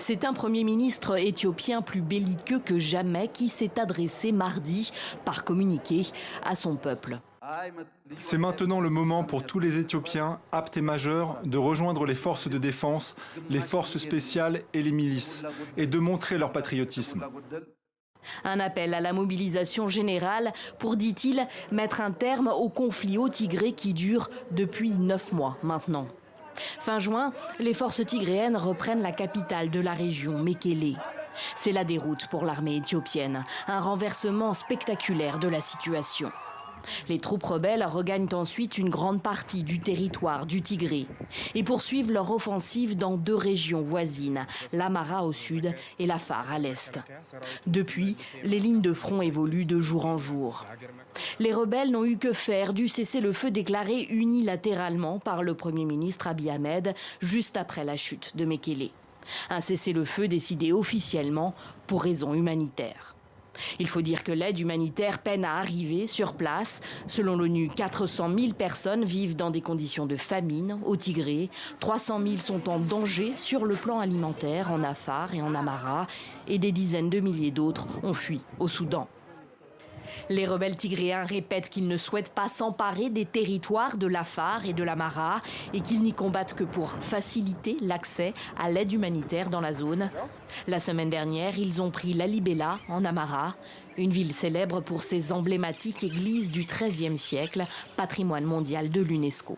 C'est un Premier ministre éthiopien plus belliqueux que jamais qui s'est adressé mardi par communiqué à son peuple. C'est maintenant le moment pour tous les Éthiopiens, aptes et majeurs, de rejoindre les forces de défense, les forces spéciales et les milices, et de montrer leur patriotisme. Un appel à la mobilisation générale pour, dit-il, mettre un terme au conflit au Tigré qui dure depuis 9 mois maintenant. Fin juin, les forces tigréennes reprennent la capitale de la région, Mekele. C'est la déroute pour l'armée éthiopienne, un renversement spectaculaire de la situation. Les troupes rebelles regagnent ensuite une grande partie du territoire du Tigré et poursuivent leur offensive dans 2 régions voisines, l'Amara au sud et l'Afar à l'est. Depuis, les lignes de front évoluent de jour en jour. Les rebelles n'ont eu que faire du cessez-le-feu déclaré unilatéralement par le Premier ministre Abiy Ahmed juste après la chute de Mekele. Un cessez-le-feu décidé officiellement pour raisons humanitaires. Il faut dire que l'aide humanitaire peine à arriver sur place. Selon l'ONU, 400 000 personnes vivent dans des conditions de famine au Tigré. 300 000 sont en danger sur le plan alimentaire en Afar et en Amara. Et des dizaines de milliers d'autres ont fui au Soudan. Les rebelles tigréens répètent qu'ils ne souhaitent pas s'emparer des territoires de l'Afar et de l'Amara et qu'ils n'y combattent que pour faciliter l'accès à l'aide humanitaire dans la zone. La semaine dernière, ils ont pris Lalibela en Amara, une ville célèbre pour ses emblématiques églises du XIIIe siècle, patrimoine mondial de l'UNESCO.